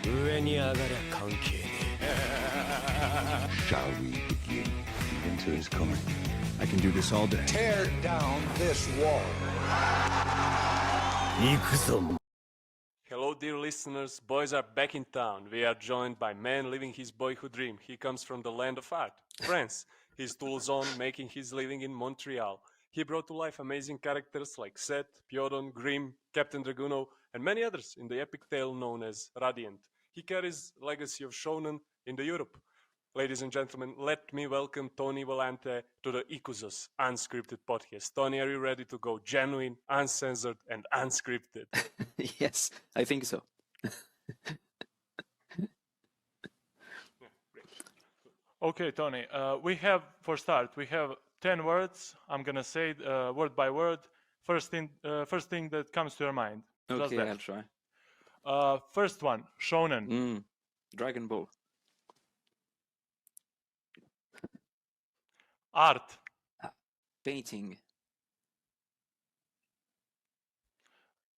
上に上がりゃ関係ねえ Shall we begin? The winter is coming. I can do this all day. Tear down this wall. 行くぞ Hello, dear listeners. Boys are back in town. We are joined by man living his boyhood dream. He comes from the land of art, France. He's tools on, making his living in Montreal. He brought to life amazing characters like Set, Pyodon, Grim, Captain Draguno, and many others in the epic tale known as Radiant. He carries legacy of shonen into Europe. Ladies and gentlemen, let me welcome Tony Valente to the Ikuzo's Unscripted podcast. Tony, are you ready to go genuine, uncensored, and unscripted? Yes, I think so. Okay, Tony, we have 10 words. I'm going to say word by word. First thing that comes to your mind. Just Okay, that. I'll try. First one, shonen. Dragon Ball. Art. Painting.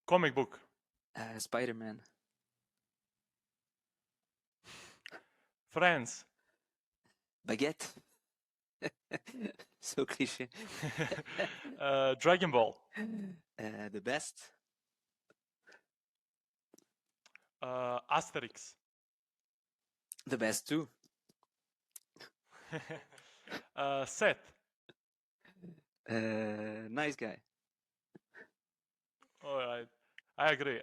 Comic book. Spider-Man. Friends. Baguette. So cliche. Dragon Ball. The best. Asterix. The best too. Set. Nice guy. All right, I agree.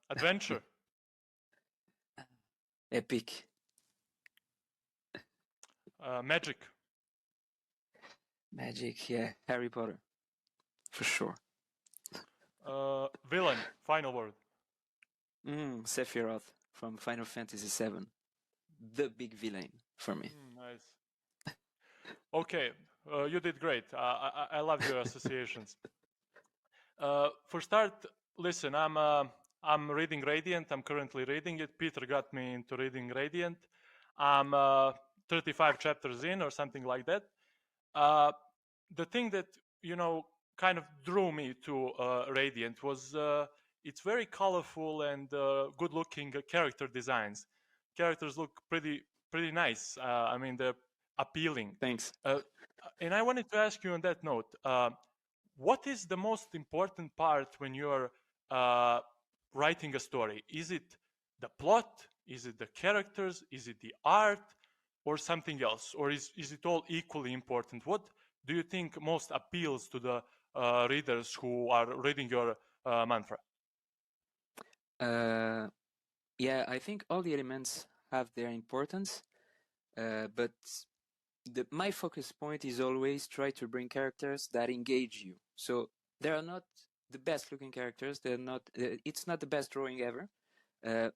Adventure. Epic. Magic. Magic, yeah. Harry Potter. For sure. Villain. Final word. Sephiroth from Final Fantasy VII. The big villain for me. Nice. Okay, you did great. I love your associations. For start, listen, I'm reading Radiant. I'm currently reading it. Peter got me into reading Radiant. I'm 35 chapters in or something like that. The thing that, kind of drew me to Radiant was it's very colorful and good-looking character designs. Characters look pretty nice. I mean, they're appealing. Thanks. And I wanted to ask you on that note, what is the most important part when you're writing a story? Is it the plot? Is it the characters? Is it the art? Or something else? Or is it all equally important? What do you think most appeals to the readers who are reading your mantra? Yeah, I think all the elements have their importance, but my focus point is always try to bring characters that engage you. So they are not the best looking characters. They're not. It's not the best drawing ever.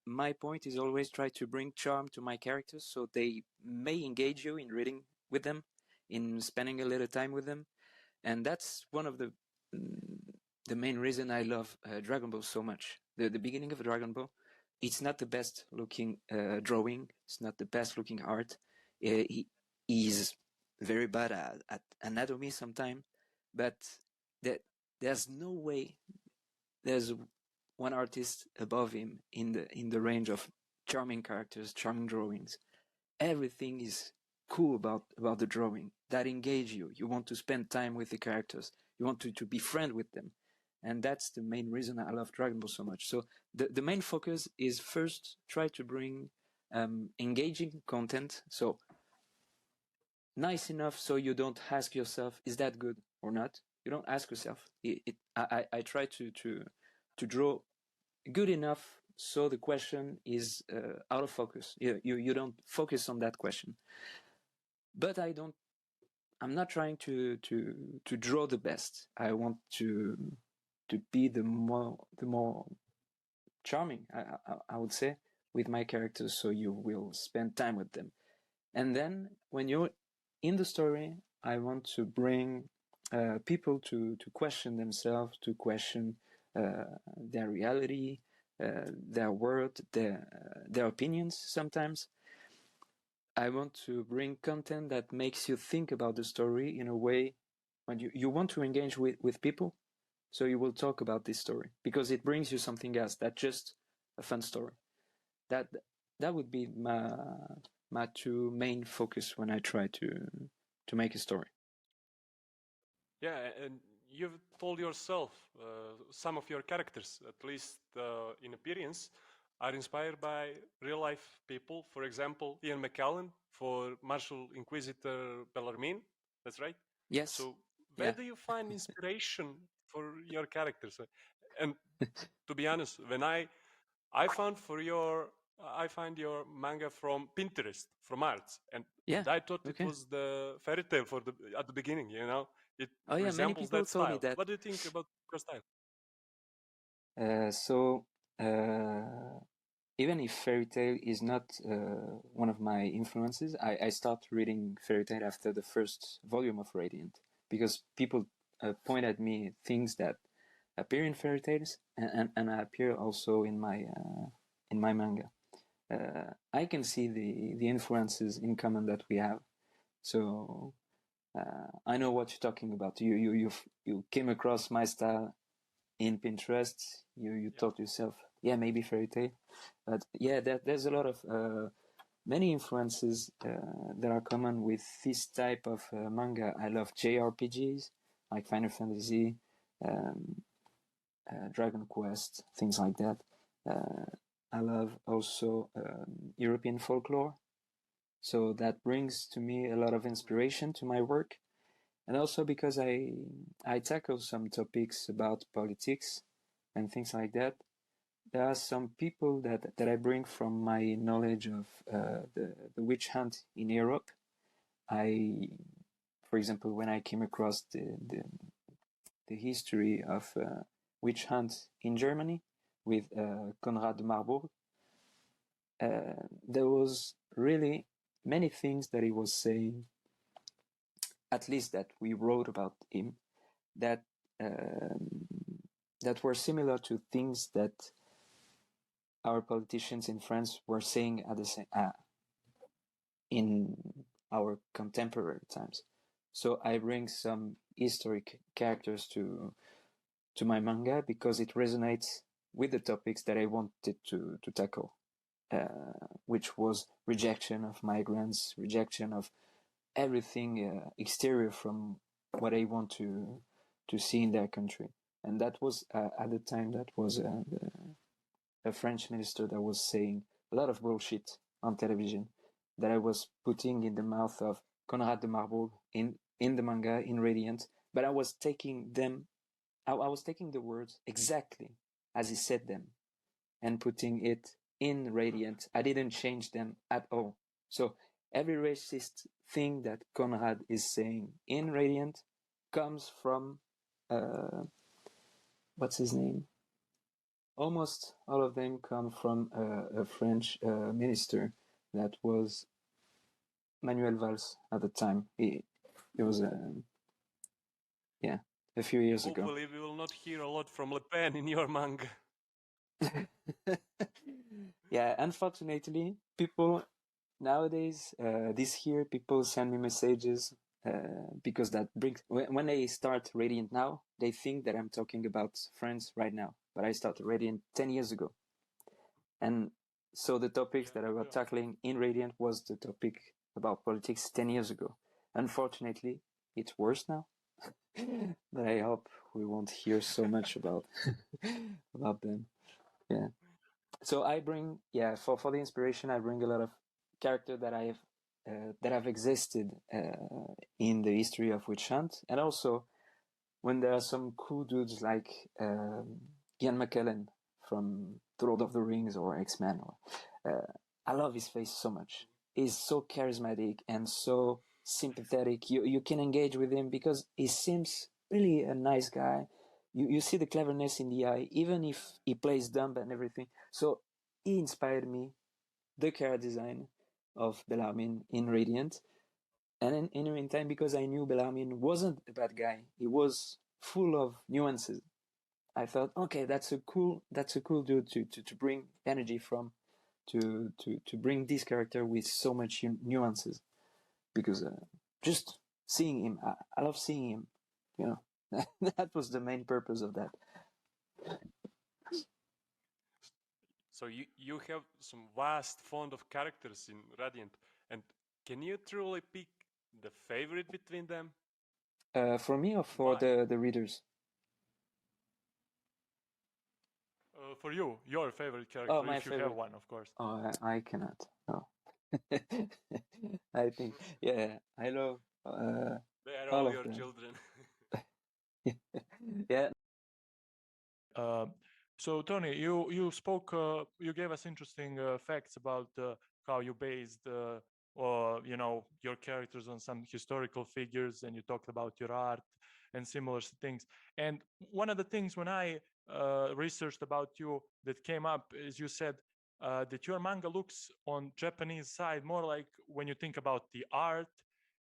My point is always try to bring charm to my characters, so they may engage you in reading with them, in spending a little time with them, and that's one of the main reason I love Dragon Ball so much. The beginning of Dragon Ball, it's not the best looking drawing. It's not the best looking art. He's very bad at anatomy sometimes, but there's no way there's one artist above him in the range of charming characters, charming drawings. Everything is cool about the drawing that engage you. You want to spend time with the characters. You want to be friend with them. And that's the main reason I love Dragon Ball so much. So the main focus is first try to bring engaging content. So nice enough so you don't ask yourself, is that good or not? You don't ask yourself. I try to draw good enough so the question is out of focus. You don't focus on that question. But I'm not trying to draw the best. I want to be the more charming, I would say, with my characters, so you will spend time with them. And then when you're in the story, I want to bring people to question themselves, to question their reality, their world, their opinions sometimes. I want to bring content that makes you think about the story in a way when you want to engage with people, so you will talk about this story because it brings you something else, that's just a fun story. that would be my two main focus when I try to make a story. Yeah, and you've told yourself some of your characters, at least in appearance, are inspired by real life people. For example, Ian McKellen for Marshal Inquisitor Bellarmine. That's right. Yes. So where do you find inspiration for your characters? And to be honest, when I find your manga from Pinterest, from arts, and I thought it was the fairy tale at the beginning. You know, it many resembles people that told me style. that. What do you think about your style? Even if fairy tale is not one of my influences, I start reading fairy tale after the first volume of Radiant, because people point at me things that appear in fairy tales and appear also in my manga. I can see the influences in common that we have, so I know what you're talking about. You came across my style in Pinterest. You thought yourself, yeah, maybe fairy tale, but yeah, there's a lot of many influences that are common with this type of manga. I love JRPGs like Final Fantasy, Dragon Quest, things like that. I love also European folklore, so that brings to me a lot of inspiration to my work, and also because I tackle some topics about politics and things like that. There are some people that I bring from my knowledge of the witch hunt in Europe. For example, when I came across the history of witch hunt in Germany with Konrad de Marburg, there was really many things that he was saying, at least that we wrote about him, that that were similar to things that our politicians in France were saying at the same in our contemporary times. So I bring some historic characters to my manga because it resonates with the topics that I wanted to tackle, which was rejection of migrants, rejection of everything exterior from what I want to see in their country. And that was at the time that was a French minister that was saying a lot of bullshit on television that I was putting in the mouth of Konrad de Marburg in the manga in Radiant, but I was taking them. I was taking the words exactly as he said them and putting it in Radiant. I didn't change them at all. So every racist thing that Konrad is saying in Radiant comes from what's his name? Almost all of them come from a French minister that was Manuel Valls at the time. It was a few years ago. Hopefully, we will not hear a lot from Le Pen in your manga. Yeah, unfortunately, people nowadays, this year, people send me messages because that brings, when they start Radiant now, they think that I'm talking about France right now, but I started Radiant 10 years ago. And so the topics that I was tackling in Radiant was the topic about politics 10 years ago. Unfortunately, it's worse now, but I hope we won't hear so much about them. Yeah. So I bring, for the inspiration, I bring a lot of character that have existed in the history of witch hunt, and also when there are some cool dudes like Ian McKellen from The Lord of the Rings or X-Men. I love his face so much. He's so charismatic and so sympathetic. You can engage with him because he seems really a nice guy. You see the cleverness in the eye, even if he plays dumb and everything. So he inspired me, the character design of Bellarmine in Radiant. And in the meantime, because I knew Bellarmine wasn't a bad guy, he was full of nuances. I thought, okay, that's a cool dude to bring energy from, to bring this character with so much nuances. Because just seeing him, I love seeing him. You know, that was the main purpose of that. So you have some vast fond of characters in Radiant, and can you truly pick the favorite between them? For me or for Why? the readers? For you, your favorite Oh, character, my if you have favorite. one, of course. Oh, I cannot. No. I think, yeah, I love They are all all of your them. children. Yeah. Uh, so Tony, you spoke, you gave us interesting facts about how you based, or your characters on some historical figures, and you talked about your art and similar things. And one of the things when I researched about you that came up is you said that your manga looks on Japanese side more like when you think about the art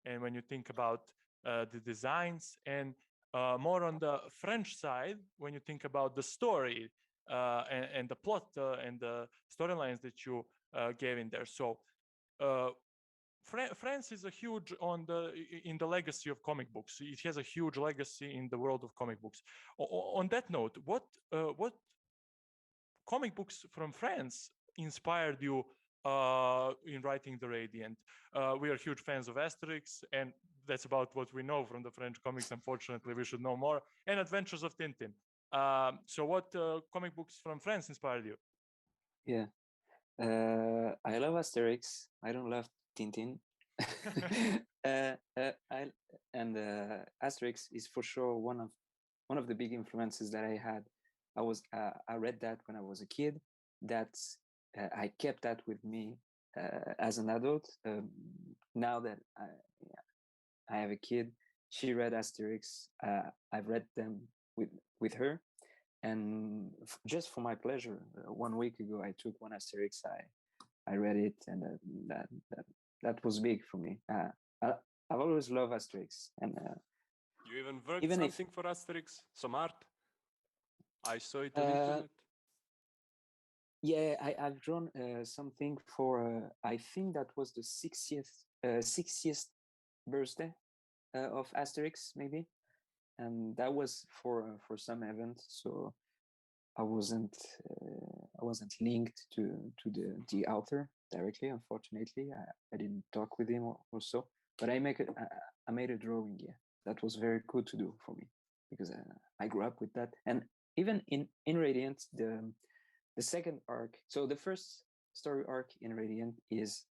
and when you think about the designs, and more on the French side when you think about the story and the plot and the storylines that you gave in there. So France is a huge in the legacy of comic books. It has a huge legacy in the world of comic books. On that note, what comic books from France inspired you in writing The Radiant? We are huge fans of Asterix, and that's about what we know from the French comics. Unfortunately, we should know more. And Adventures of Tintin. So, what comic books from France inspired you? Yeah. I love Asterix. I don't love Tintin. I and Asterix is for sure one of the big influences that I had. I read that when I was a kid. That's I kept that with me as an adult. Now that I have a kid, she read Asterix. I've read them with her, and just for my pleasure, 1 week ago I took one Asterix. I read it, and that was big for me. I, I've always loved Asterix, and You even worked even if something for Asterix, some art. I saw it on uh, internet. yeah, I've drawn something for I think that was the 60th birthday of Asterix, maybe, and that was for some event. So I wasn't linked to the author directly. Unfortunately, I didn't talk with him or so. But I made a drawing. Yeah, that was very cool to do for me because I grew up with that. And even in Radiant, the second arc. So the first story arc in Radiant is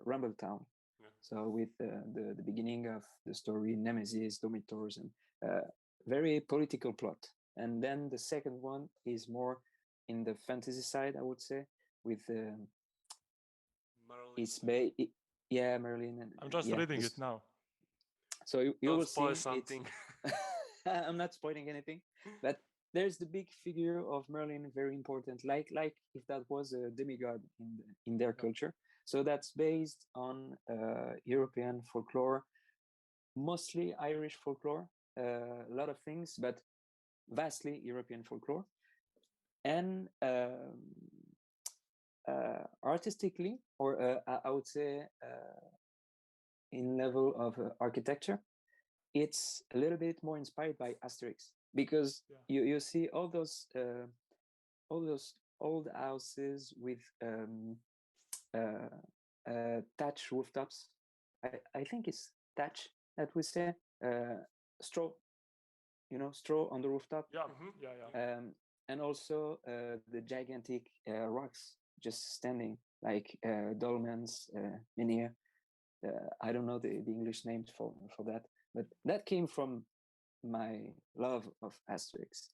Rumble Town. Yeah. So with the beginning of the story, Nemesis, Domitors, and very political plot. And then the second one is more in the fantasy side, I would say, with Merlin. yeah, Merlin. And, I'm just yeah, reading it now. So you Don't will spoil see something. I'm not spoiling anything, but there's the big figure of Merlin, very important, like if that was a demigod in their culture. So that's based on European folklore, mostly Irish folklore, a lot of things, but vastly European folklore. And artistically, or I would say in level of architecture, it's a little bit more inspired by Asterix because you see all those old houses with thatch rooftops. I think it's thatch that we say, straw, straw on the rooftop. Yeah, yeah. And also the gigantic rocks just standing like dolmens, menhir. I don't know the English names for that, but that came from my love of Asterix,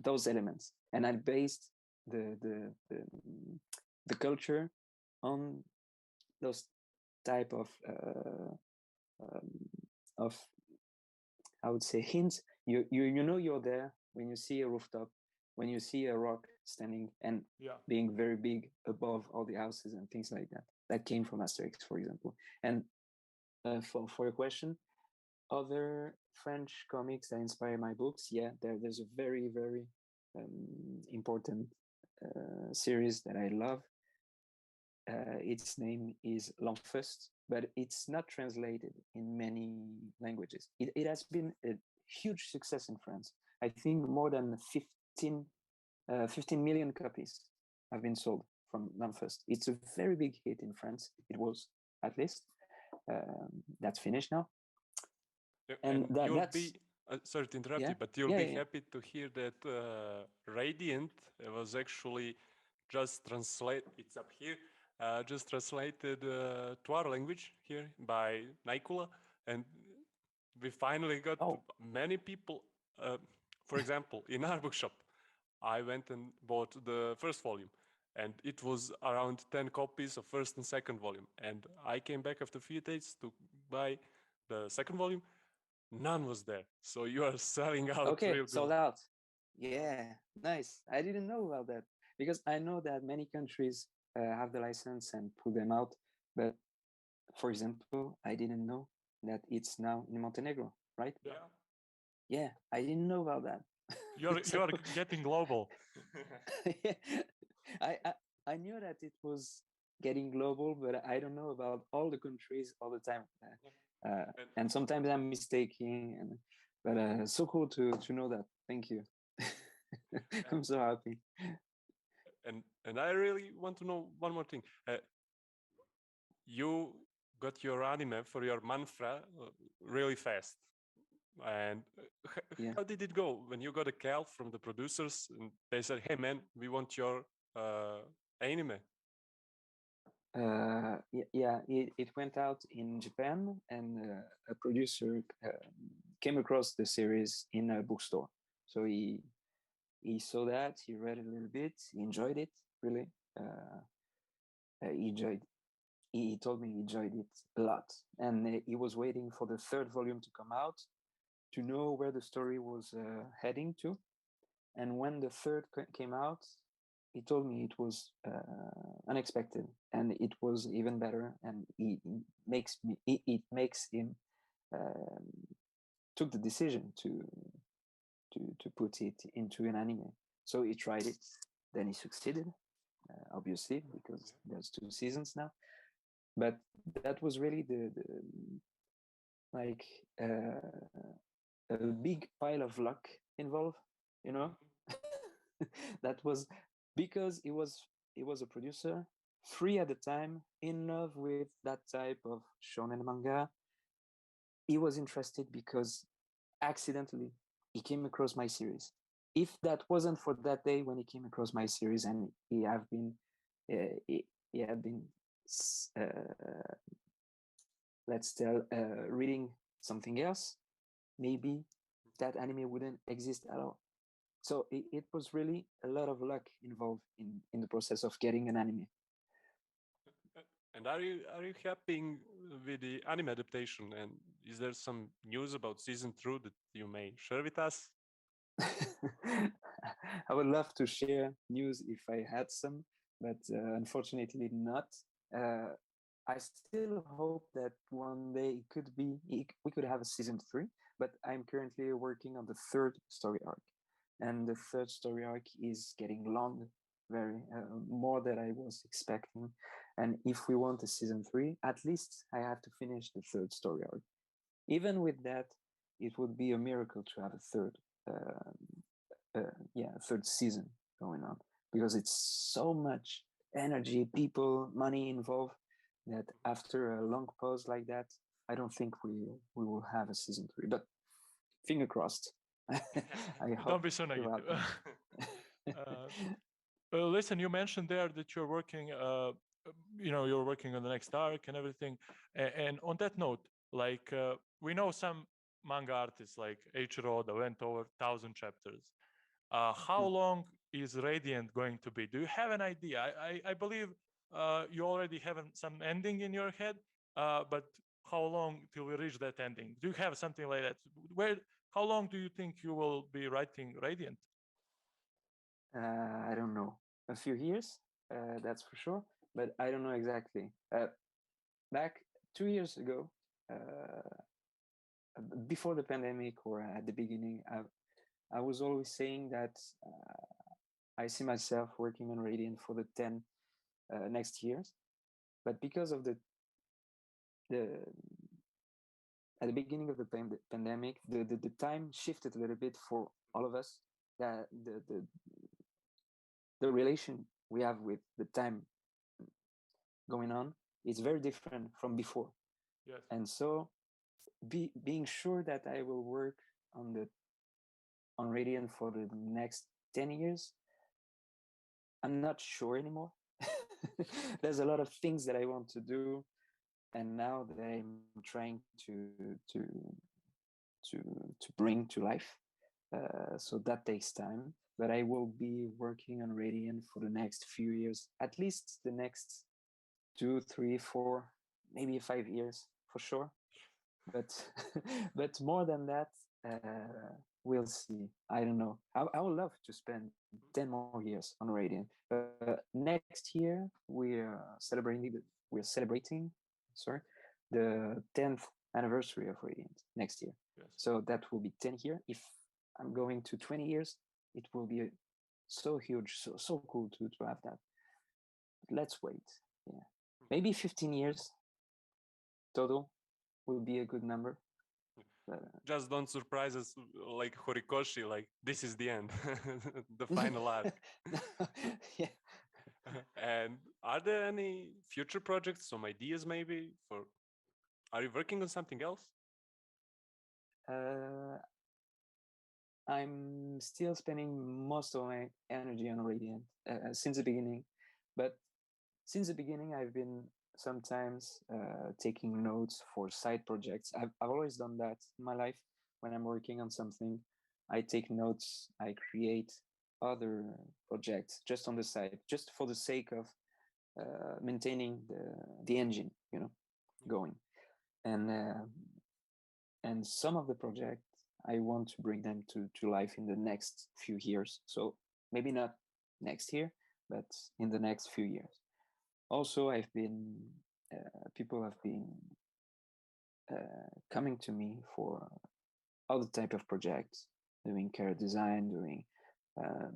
those elements, and I based the culture on those type um, of I would say hints. You know you're there when you see a rooftop, when you see a rock standing and being very big above all the houses and things like that. That came from Asterix, for example. And for your question, other French comics that inspire my books, yeah, there's a very important series that I love. Its name is L'Enfeust, but it's not translated in many languages. It has been a huge success in France. I think more than 15 million copies have been sold from non-first. It's a very big hit in France. It was, at least. That's finished now. And you'll be sorry to interrupt you, but you'll be happy to hear that Radiant was actually just translated. It's up here. Just translated to our language here by Nikula, and we finally got many people. For example, in our bookshop, I went and bought the first volume, and it was around 10 copies of first and second volume. And I came back after a few days to buy the second volume. None was there. So you are selling out. Okay, real sold good. out. Yeah, nice. I didn't know about that because I know that many countries have the license and put them out. But for example, I didn't know that it's now in Montenegro, right? Yeah. Yeah, I didn't know about that. You're getting global. I knew that it was getting global, but I don't know about all the countries all the time. And sometimes I'm mistaking, but so cool to know that. Thank you. I'm so happy. And I really want to know one more thing. You got your anime for your manfra really fast. And how did it go when you got a call from the producers and they said, "Hey man, we want your anime"? It went out in Japan, and a producer came across the series in a bookstore. So he saw that, he read it a little bit, he enjoyed it really. He told me he enjoyed it a lot, and he was waiting for the third volume to come out to know where the story was heading to. And when the third came out, he told me it was unexpected, and it was even better. And it makes him took the decision to put it into an anime. So he tried it, then he succeeded, obviously, because there's 2 seasons now. But that was really the like a big pile of luck involved, you know. That was because he was a producer, free at the time, in love with that type of shonen manga. He was interested because accidentally he came across my series. If that wasn't for that day when he came across my series, and he had been reading something else, maybe that anime wouldn't exist at all. So it was really a lot of luck involved in the process of getting an anime. And are you happy with the anime adaptation? And is there some news about season 2 that you may share with us? I would love to share news if I had some, but unfortunately not. I still hope that one day we could have a season 3, but I'm currently working on the 3rd story arc, and the 3rd story arc is getting long, very more than I was expecting. And if we want a season 3, at least I have to finish the 3rd story arc. Even with that, it would be a miracle to have a third 3rd season going on, because it's so much energy, people, money involved, that after a long pause like that, I don't think we will have a season 3. But finger crossed. I hope. Don't be so negative. Listen, you mentioned there that you're working, you're working on the next arc and everything. And on that note, like we know some manga artists like Eiichiro that went over 1,000 chapters. How long is Radiant going to be? Do you have an idea? I believe you already have some ending in your head, but how long till we reach that ending? Do you have something like that? How long do you think you will be writing Radiant? I don't know. A few years, that's for sure, but I don't know exactly. Back 2 years ago, before the pandemic or at the beginning, I was always saying that I see myself working on Radiant for the 10 next years. But because of the at the beginning of the pandemic, the time shifted a little bit for all of us. That the relation we have with the time going on is very different from before. Yes. And so being sure that I will work on Radiant for the next 10 years, I'm not sure anymore. There's a lot of things that I want to do, and now that I'm trying to bring to life. So that takes time, but I will be working on Radiant for the next few years, at least the next 2, 3, 4, maybe 5 years for sure. But but more than that, we'll see. I don't know. I would love to spend 10 more years on Radiant. Next year we're celebrating, sorry, the 10th anniversary of Radiant next year. Yes. So that will be 10 here. If I'm going to 20 years, it will be so huge, so cool to have that. But let's wait. Yeah, maybe 15 years total will be a good number. Just don't surprise us like Horikoshi, like this is the end, the final arc. Yeah. And are there any future projects, some ideas maybe for? Are you working on something else? I'm still spending most of my energy on Radiant since the beginning, but since the beginning I've been sometimes taking notes for side projects. I've always done that in my life. When I'm working on something, I take notes, I create other projects just on the side, just for the sake of maintaining the engine, going. And some of the projects I want to bring them to life in the next few years. So maybe not next year, but in the next few years. Also, people have been coming to me for other type of projects, doing character design, doing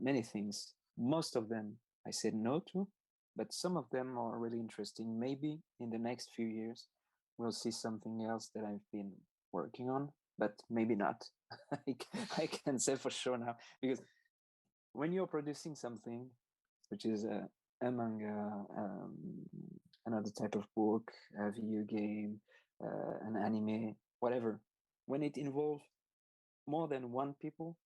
many things. Most of them I said no to, but some of them are really interesting. Maybe in the next few years, we'll see something else that I've been working on, but maybe not. I can say for sure now, because when you're producing something, which is a manga, another type of book, a video game, an anime, whatever, when it involves more than one people,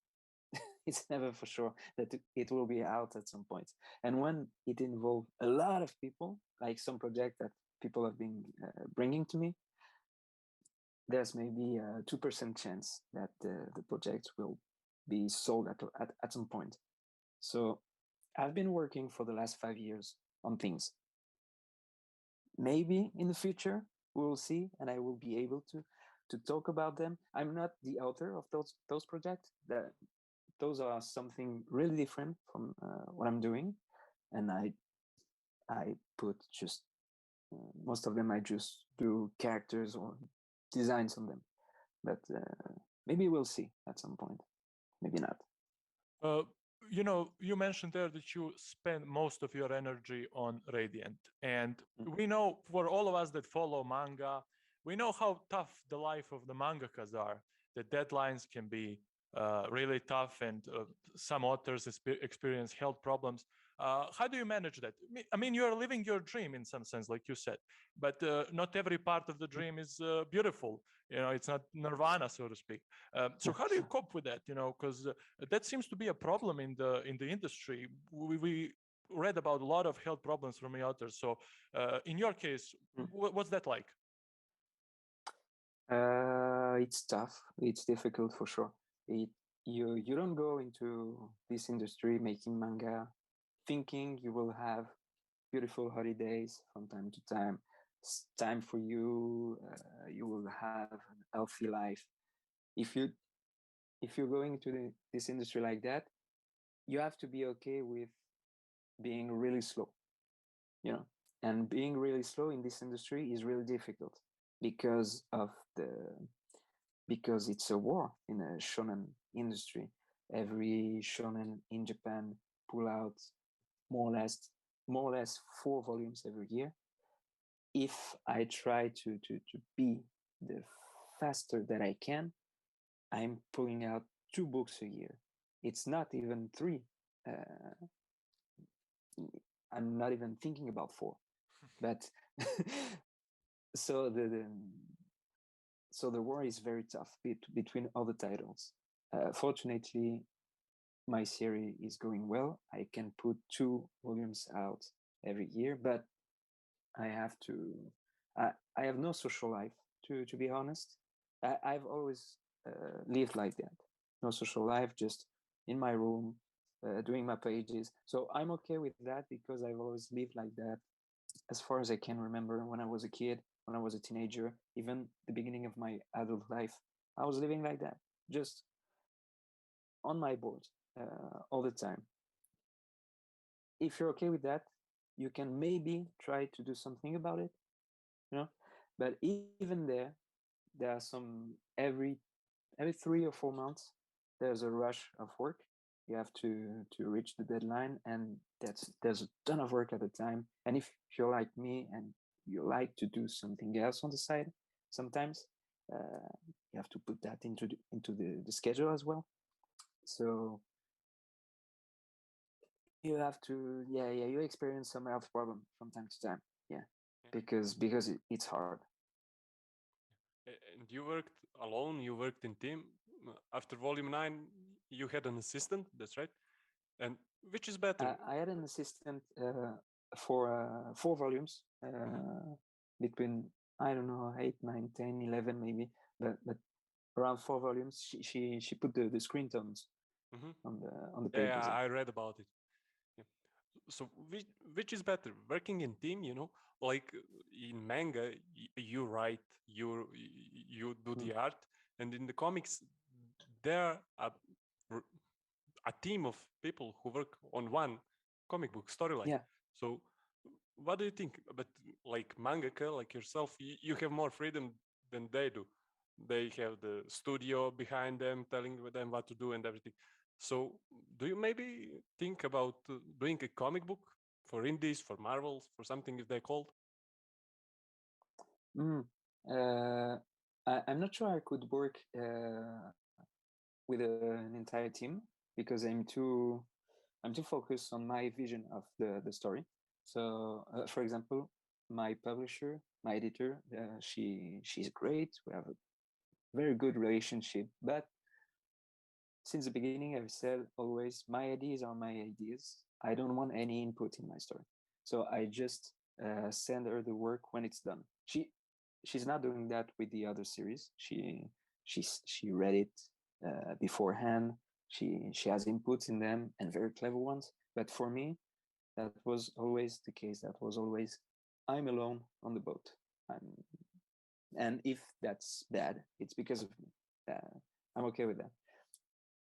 it's never for sure that it will be out at some point. And when it involves a lot of people, like some project that people have been bringing to me, there's maybe a 2% chance that the project will be sold at some point. So I've been working for the last 5 years on things. Maybe in the future we will see, and I will be able to talk about them. I'm not the author of those projects. Those are something really different from what I'm doing, and I put just most of them. I just do characters or designs on them, but maybe we'll see at some point. Maybe not. You mentioned there that you spend most of your energy on Radiant. And we know, for all of us that follow manga, we know how tough the life of the mangakas are. The deadlines can be really tough, and some authors experience health problems. How do you manage that? I mean, you're living your dream in some sense, like you said, but not every part of the dream is beautiful. It's not nirvana, so to speak. So how do you cope with that? Because that seems to be a problem in the industry. We read about a lot of health problems from the authors. So in your case, what's that like? It's tough. It's difficult for sure. You don't go into this industry making manga thinking you will have beautiful holidays from time to time. It's time for you. You will have a healthy life. If you're going to this industry like that, you have to be okay with being really slow. And being really slow in this industry is really difficult because it's a war in a shonen industry. Every shonen in Japan pull out more or less 4 volumes every year. If I try to be the faster that I can, I'm pulling out 2 books a year. It's not even 3. I'm not even thinking about 4. But so the war is very tough between all the titles. Fortunately, my series is going well. I can put 2 volumes out every year, but I have to. I have no social life, to be honest. I've always lived like that. No social life, just in my room, doing my pages. So I'm okay with that because I've always lived like that as far as I can remember. When I was a kid, when I was a teenager, even the beginning of my adult life, I was living like that, just on my board all the time. If you're okay with that, you can maybe try to do something about it, you know. But even there are some every 3 or 4 months, there's a rush of work. You have to reach the deadline, and there's a ton of work at the time. And if you're like me and you like to do something else on the side, sometimes you have to put that into the schedule as well. So you have to, you experience some health problem from time to time, because it's hard. And you worked alone, you worked in team. After volume 9, you had an assistant, that's right? And which is better? I had an assistant for 4 volumes, between, I don't know, 8, 9, 10, 11 maybe, but around 4 volumes. She put the screen tones on the pages. Yeah, I read about it. Yeah. So which is better, working in team, like in manga, you write, you do the art, and in the comics there are a team of people who work on one comic book storyline. Yeah. So what do you think? But like mangaka, like yourself, you have more freedom than they do. They have the studio behind them, telling them what to do and everything. So do you maybe think about doing a comic book for indies, for Marvels, for something if they're called? I'm not sure I could work with an entire team because I'm too focused on my vision of the story. So, for example, my publisher, my editor, she's great. We have a very good relationship, but since the beginning, I've said always, my ideas are my ideas. I don't want any input in my story. So I just send her the work when it's done. She's not doing that with the other series. She read it beforehand. She has inputs in them and very clever ones. But for me, that was always the case. That was always, I'm alone on the boat. And if that's bad, it's because of me. I'm okay with that.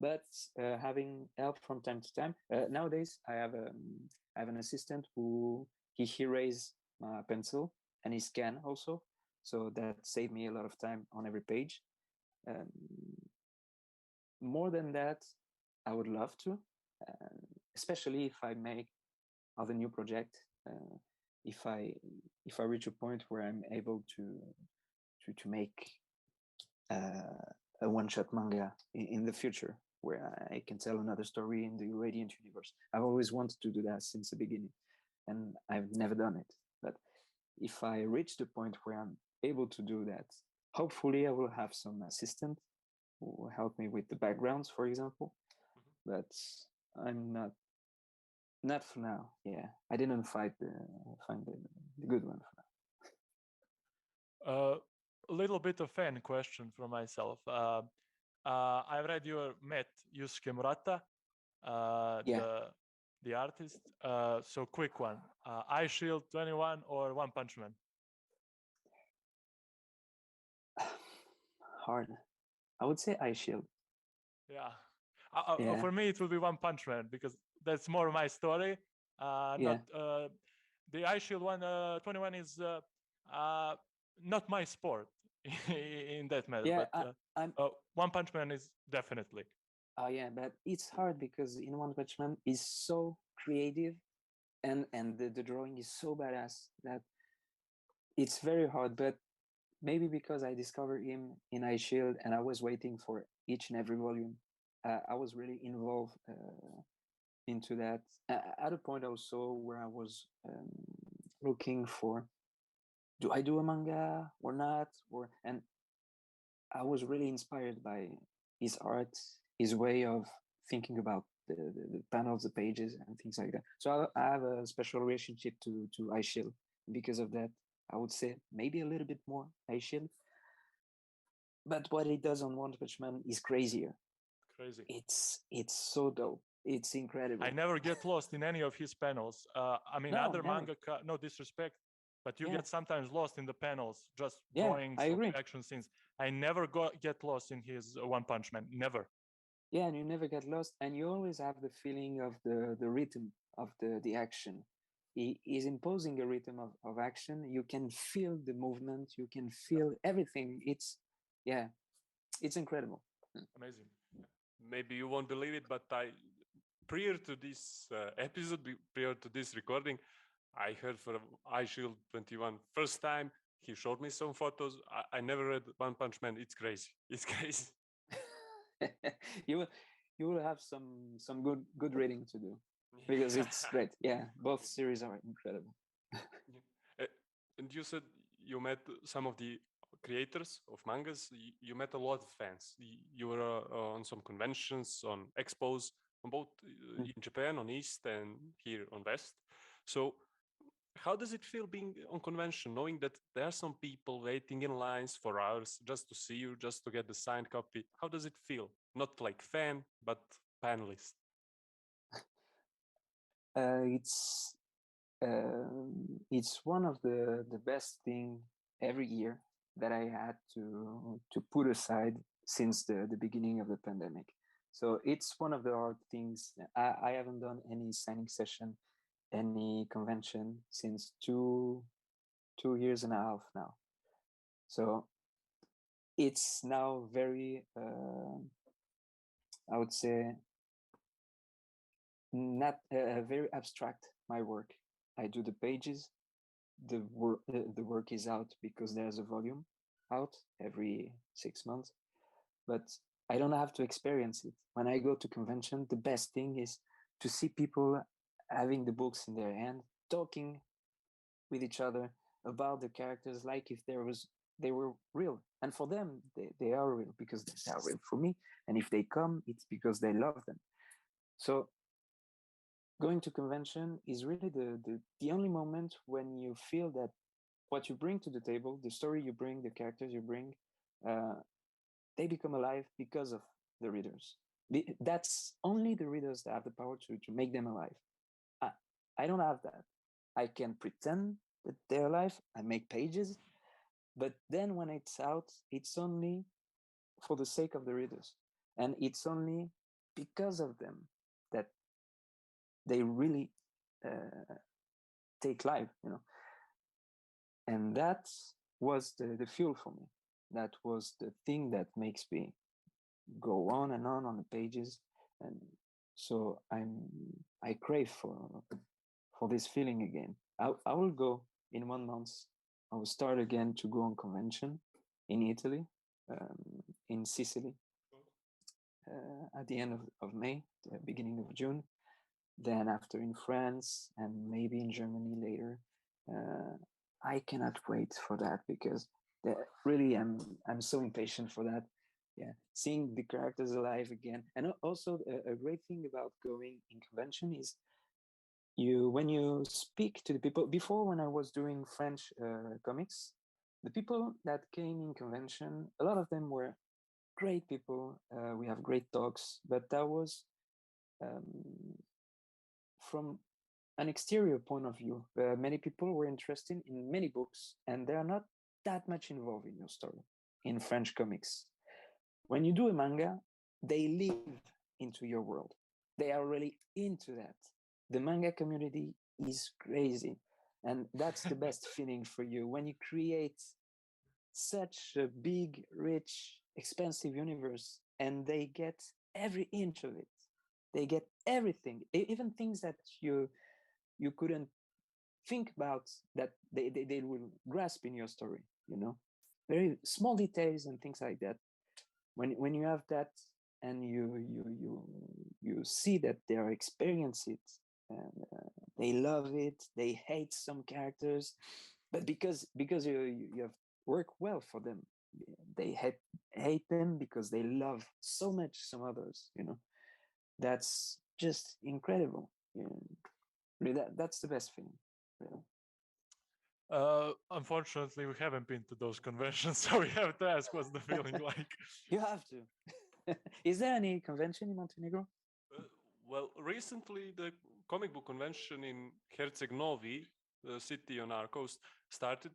But having help from time to time. Nowadays, I have an assistant who he erases my pencil and he scan also, so that saved me a lot of time on every page. More than that, I would love to, especially if I make other new project. If I reach a point where I'm able to make a one-shot manga in the future, where I can tell another story in the Radiant universe. I've always wanted to do that since the beginning, and I've never done it. But if I reach the point where I'm able to do that, hopefully I will have some assistant who will help me with the backgrounds, for example. But I'm not for now. Yeah, I didn't find the good one for now. A little bit of fan question for myself. I read you met Yusuke Murata, the artist. So quick one: Eye Shield 21 or One Punch Man? Hard. I would say Eye Shield. Yeah. For me, it will be One Punch Man because that's more my story. Not the Eye Shield 21 is not my sport in that matter. Yeah, but One Punch Man is definitely. Oh yeah, but it's hard because in One Punch Man is so creative, and the drawing is so badass that it's very hard. But maybe because I discovered him in Eye Shield and I was waiting for each and every volume, I was really involved into that at a point also where I was looking for, do I do a manga or not? And I was really inspired by his art, his way of thinking about the panels, the pages, and things like that. So I have a special relationship to Aishil because of that. I would say maybe a little bit more Aishil. But what he does on One Punch Man is crazier. Crazy. It's so dope. It's incredible. I never get lost in any of his panels. I mean, No, other never. mangaka, no disrespect, but you Yeah. get sometimes lost in the panels, just Yeah, drawings I of agree. action scenes. I never get lost in his One Punch Man. Never. Yeah, and you never get lost, and you always have the feeling of the rhythm of the action. He is imposing a rhythm of action. You can feel the movement. You can feel everything. It's incredible. Amazing. Maybe you won't believe it, but prior to this episode, prior to this recording, I heard from iShield 21 first time. He showed me some photos. I never read One Punch Man. It's crazy. It's crazy. you will have some good reading to do because it's great. Yeah, both series are incredible. And you said you met some of the creators of mangas. You met a lot of fans. You were on some conventions, on expos, on both in Japan, on East, and here on West. So how does it feel being on convention, knowing that there are some people waiting in lines for hours just to see you, just to get the signed copy? How does it feel? Not like fan, but panelist. It's one of the best thing every year that I had to put aside since the beginning of the pandemic. So it's one of the hard things. I haven't done any signing session, any convention since two years and a half now. So it's now very, I would say, not very abstract, my work. I do the pages, the work is out because there's a volume out every 6 months, but I don't have to experience it. When I go to convention, the best thing is to see people having the books in their hand, talking with each other about the characters like if they were real. And for them, they are real because they are real for me. And if they come, it's because they love them. So going to convention is really the only moment when you feel that what you bring to the table, the story you bring, the characters you bring, they become alive because of the readers. That's only the readers that have the power to make them alive. I don't have that. I can pretend that they're alive. I make pages, but then when it's out, it's only for the sake of the readers, and it's only because of them that they really take life, and that was the fuel for me. That was the thing that makes me go on and on the pages, and so I crave for this feeling again. I will go in 1 month. I will start again to go on convention in Italy, in Sicily, at the end of May, the beginning of June. Then after in France and maybe in Germany later. I cannot wait for that because really I'm so impatient for that. Yeah, seeing the characters alive again, and also a great thing about going in convention is when you speak to the people. Before, when I was doing French comics, the people that came in convention, a lot of them were great people. We have great talks, but that was from an exterior point of view. Many people were interested in many books, and they are not that much involved in your story in French comics. When you do a manga, they live into your world. They are really into that. The manga community is crazy, and that's the best feeling for you when you create such a big, rich, expensive universe, and they get every inch of it. They get everything, even things that you couldn't think about that they will grasp in your story, very small details and things like that. When you have that, and you see that they experience it, and they love it. They hate some characters, but because you have worked well for them, they hate them because they love so much some others. That's just incredible. Really, that's the best feeling. Really. Unfortunately, we haven't been to those conventions, so we have to ask what's the feeling like. You have to. Is there any convention in Montenegro? Well, recently the comic book convention in Herceg Novi, the city on our coast, started.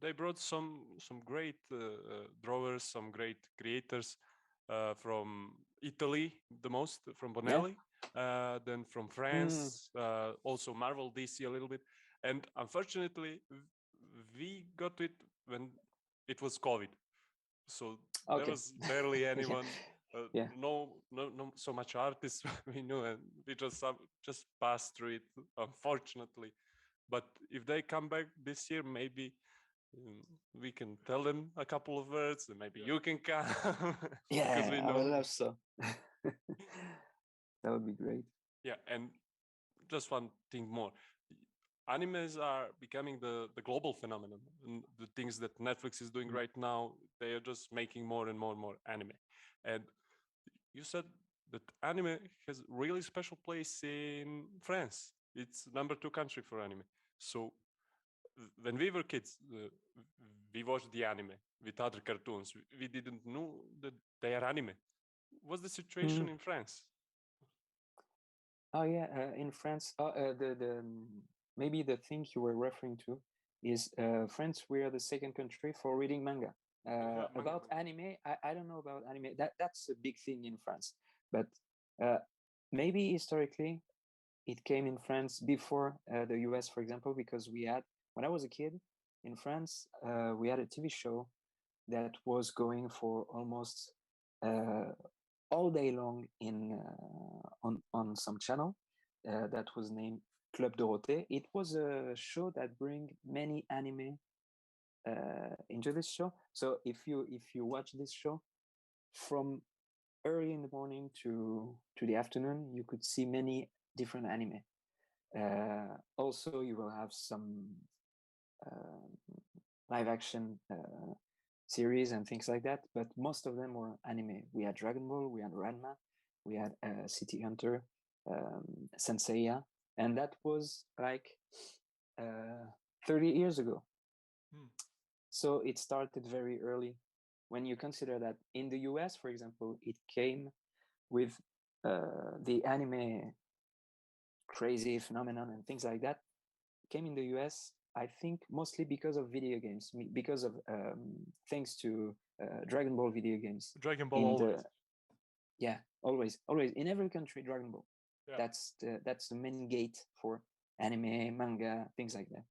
They brought some great drawers, some great creators from Italy, the most from Bonelli, then from France, also Marvel, DC a little bit, and unfortunately we got it when it was COVID, so there was barely anyone. No, so much artists we knew, and we just passed through it, unfortunately. But if they come back this year, maybe we can tell them a couple of words, and maybe you can come. Yeah, we know. I would love so. That would be great. Yeah, and just one thing more. Animes are becoming the global phenomenon, and the things that Netflix is doing right now, they are just making more and more anime. And you said that anime has really special place in France. It's #2 country for anime. So when we were kids, we watched the anime with other cartoons. We didn't know that they are anime. What's the situation in France? Oh yeah, in France, maybe the thing you were referring to is France. We are the second country for reading manga. About anime, I don't know about anime. That's a big thing in France, but maybe historically it came in France before the US, for example, because when I was a kid in France, we had a TV show that was going for almost all day long on some channel that was named Club Dorothée. It was a show that bring many anime into this show. So if you watch this show from early in the morning to the afternoon, you could see many different anime. Also, you will have some live action series and things like that, but most of them were anime. We had Dragon Ball, we had Ranma, we had City Hunter, Senseiya, and that was like 30 years ago. So it started very early. When you consider that in the US, for example, it came with the anime crazy phenomenon and things like that, came in the US, I think mostly because of video games, because of thanks to Dragon Ball video games. Dragon Ball always. Yeah, always in every country, Dragon Ball. Yeah. That's the main gate for anime, manga, things like that.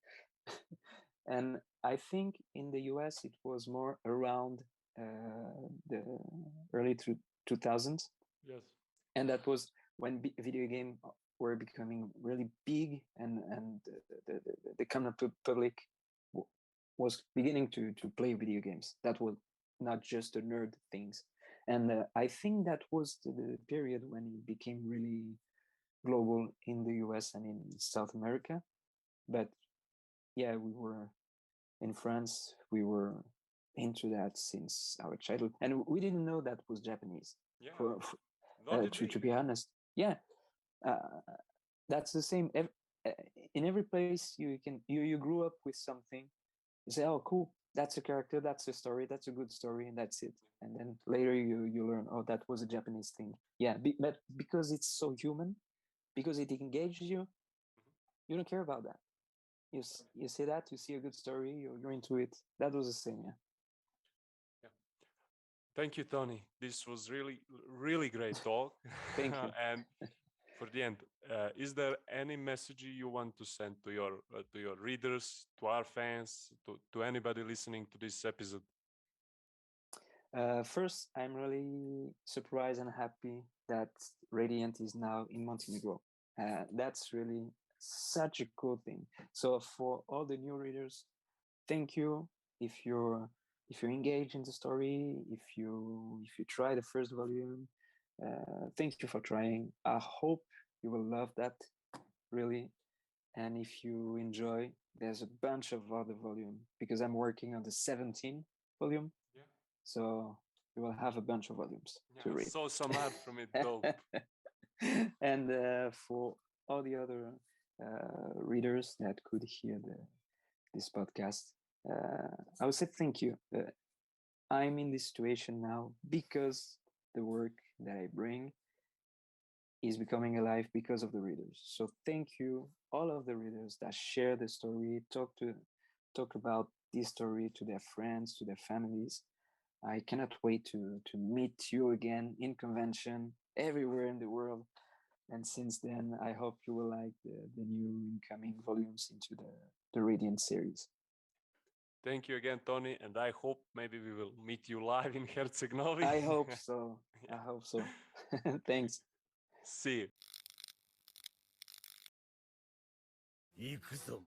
And I think in the US it was more around the early 2000s. Yes. And that was when video games were becoming really big, and the common public was beginning to play video games. That was not just the nerd things. And I think that was the period when it became really global in the US and in South America. But yeah, we were in France, we were into that since our childhood, and we didn't know that was Japanese. Yeah. To be honest, yeah, that's the same. In every place you grew up with something, you say, oh cool, that's a character, that's a story, that's a good story, and that's it. And then later you learn, oh, that was a Japanese thing. Yeah, but because it's so human, because it engages you, you don't care about that. You see that, you see a good story, you're into it. That was the same. Yeah. Thank you, Tony. This was really great talk. Thank you. And for the end, is there any message you want to send to your readers, to our fans, to anybody listening to this episode? First, I'm really surprised and happy that Radiant is now in Montenegro. That's really such a cool thing. So for all the new readers, thank you. If you're engaged in the story, if you try the first volume, Thank you for trying. I hope you will love that, really. And if you enjoy, there's a bunch of other volume because I'm working on the 17th volume. Yeah. So you will have a bunch of volumes to Yeah, I read. saw some art from it. Dope. And for all the other readers that could hear this podcast, I would say thank you. I'm in this situation now because the work that I bring is becoming alive because of the readers. So thank you, all of the readers that share the story, talk about this story to their friends, to their families. I cannot wait to meet you again in convention everywhere in the world. And since then, I hope you will like the new incoming volumes into the Radiant series. Thank you again, Tony, and I hope maybe we will meet you live in Herceg Novi. I hope so. I hope so. Thanks. See you. 行くぞ